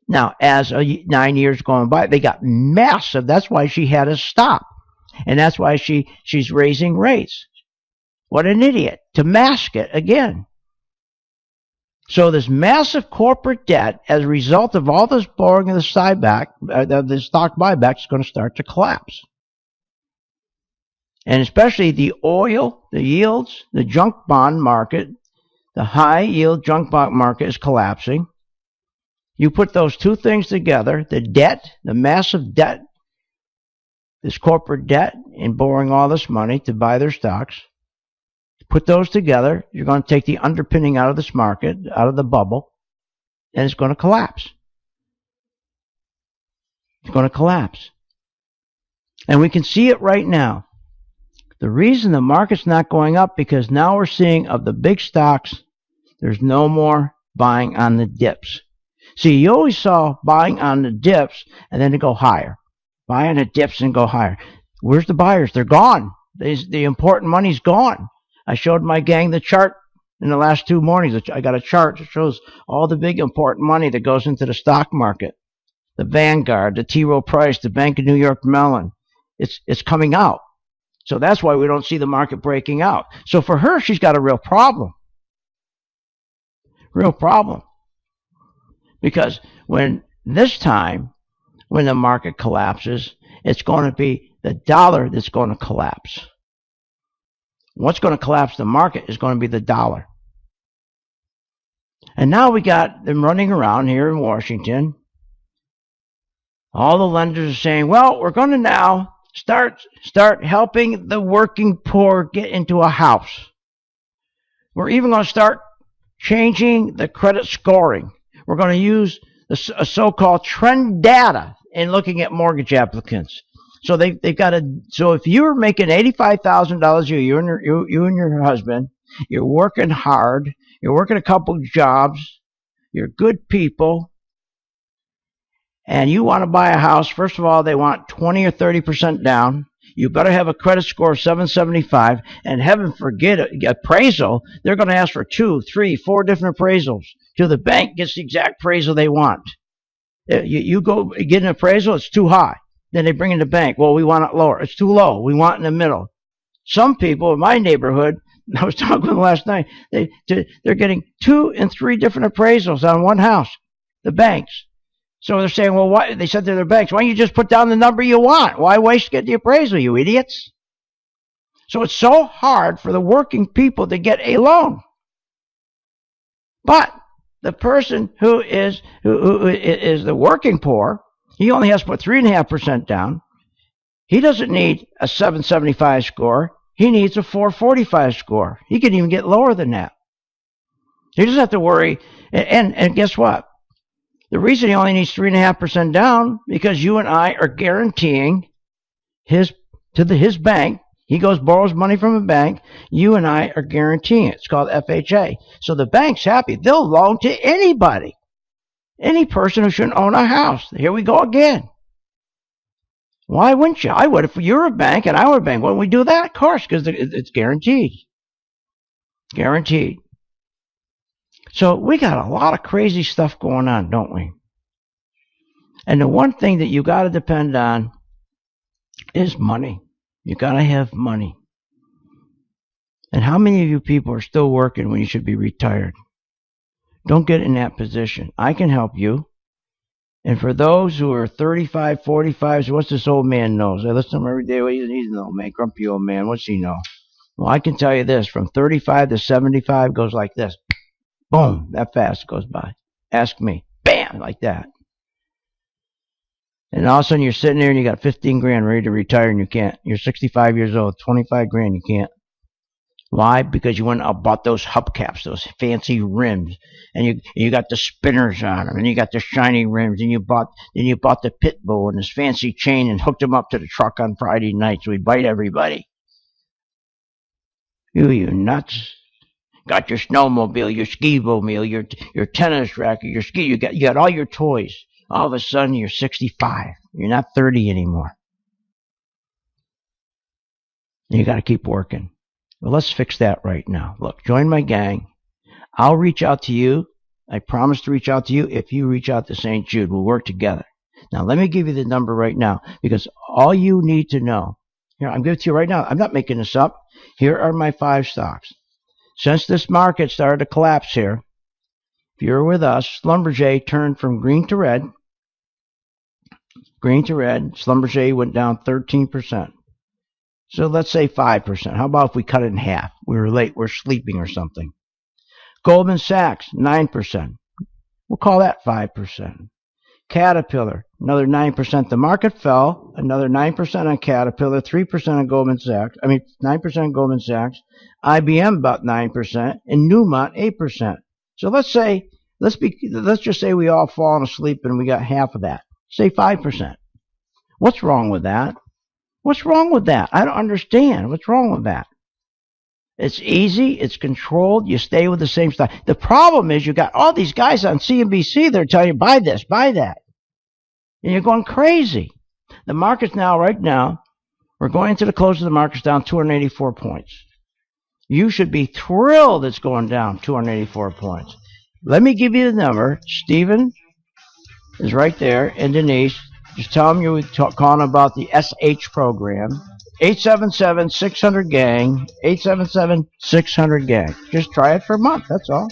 Now, as 9 years going by, they got massive. That's why she had to stop. And that's why she's raising rates. What an idiot, to mask it again. So this massive corporate debt, as a result of all this borrowing of the stock buyback, is going to start to collapse. And especially the oil, the yields, the junk bond market, the high yield junk bond market is collapsing. You put those two things together, the debt, the massive debt, this corporate debt, and borrowing all this money to buy their stocks. Put those together, you're going to take the underpinning out of this market, out of the bubble, and it's going to collapse. It's going to collapse. And we can see it right now. The reason the market's not going up, because now we're seeing of the big stocks, there's no more buying on the dips. See, you always saw buying on the dips and then to go higher. Buy on the dips and go higher. Where's the buyers? They're gone. The important money's gone. I showed my gang the chart in the last 2 mornings. I got a chart that shows all the big important money that goes into the stock market. The Vanguard, the T. Rowe Price, the Bank of New York Mellon. It's coming out. So that's why we don't see the market breaking out. So for her, she's got a real problem. Real problem. Because when the market collapses, it's going to be the dollar that's going to collapse. What's going to collapse the market is going to be the dollar. And now we got them running around here in Washington. All the lenders are saying, well, we're going to now start helping the working poor get into a house. We're even going to start changing the credit scoring. We're going to use a so-called trend data in looking at mortgage applicants. So they've got to. So if you're making $85,000 a year, you and your husband, you're working hard, you're working a couple jobs, you're good people, and you want to buy a house. First of all, they want 20 or 30% down. You better have a credit score of 775, and heaven forbid appraisal. They're going to ask for 2, 3, 4 different appraisals till the bank gets the exact appraisal they want. You go get an appraisal, it's too high. Then they bring in the bank. Well, we want it lower. It's too low. We want it in the middle. Some people in my neighborhood, I was talking with them last night, they're getting 2 and 3 different appraisals on one house, the banks. So they're saying, well, why? They said to their banks, why don't you just put down the number you want? Why waste getting the appraisal, you idiots? So it's so hard for the working people to get a loan. But the person who is the working poor, he only has to put 3.5% down. He doesn't need a 775 score. He needs a 445 score. He can even get lower than that. He doesn't have to worry. And guess what? The reason he only needs 3.5% down, because you and I are guaranteeing his bank. He goes, borrows money from a bank. You and I are guaranteeing it. It's called FHA. So the bank's happy. They'll loan to anybody. Any person who shouldn't own a house. Here we go again. Why wouldn't you? I would if you were a bank and I were a bank. Wouldn't we do that? Of course, because it's guaranteed. Guaranteed. So we got a lot of crazy stuff going on, don't we? And the one thing that you got to depend on is money. You got to have money. And how many of you people are still working when you should be retired? Don't get in that position. I can help you. And for those who are 35, 45, so what's this old man knows? I listen to him every day. Well, he's an old man, grumpy old man. What's he know? Well, I can tell you this. From 35 to 75 goes like this. Boom, that fast goes by. Ask me. Bam, like that. And all of a sudden you're sitting there and you got 15 grand ready to retire and you can't. You're 65 years old, 25 grand, you can't. Why? Because you went and bought those hubcaps, those fancy rims, and you got the spinners on them, and you got the shiny rims, and you bought the pit bull and this fancy chain and hooked them up to the truck on Friday night so we'd bite everybody. You nuts. Got your snowmobile, your ski-mobile, your tennis racket, your ski. You got all your toys. All of a sudden, you're 65. You're not 30 anymore. And you got to keep working. Well, let's fix that right now. Look, join my gang. I'll reach out to you. I promise to reach out to you if you reach out to St. Jude. We'll work together. Now, let me give you the number right now, because all you need to know. Here, I'm giving it to you right now. I'm not making this up. Here are my 5 stocks. Since this market started to collapse here, if you're with us, Schlumberger turned from green to red. Green to red. Schlumberger went down 13%. So let's say 5%. How about if we cut it in half? We were late. We're sleeping or something. Goldman Sachs, 9%. We'll call that 5%. Caterpillar, another 9%. The market fell, another 9% on Caterpillar, 3% on Goldman Sachs. 9% on Goldman Sachs. IBM about 9%, and Newmont 8%. So let's just say we all fallen asleep and we got half of that. Say 5%. What's wrong with that? What's wrong with that? I don't understand. What's wrong with that? It's easy. It's controlled. You stay with the same stuff. The problem is you got all these guys on CNBC. They're telling you, buy this, buy that. And you're going crazy. The market's now, right now, we're going into the close of the market's down 284 points. You should be thrilled it's going down 284 points. Let me give you the number. Stephen is right there, and Denise. Just tell them you're calling about the SH program. 877-600-GANG. 877-600-GANG. Just try it for a month. That's all.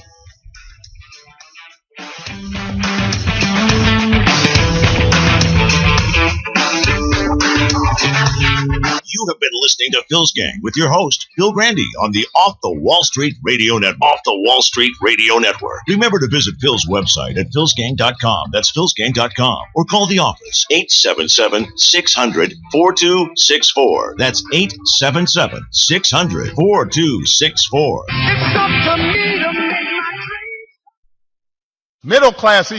You have been listening to Phil's Gang with your host, Phil Grande, on the Off the Wall Street Radio Network. Off the Wall Street Radio Network. Remember to visit Phil's website at philsgang.com. That's philsgang.com. Or call the office, 877-600-4264. That's 877-600-4264. It's up to me to make my dreams. Middle class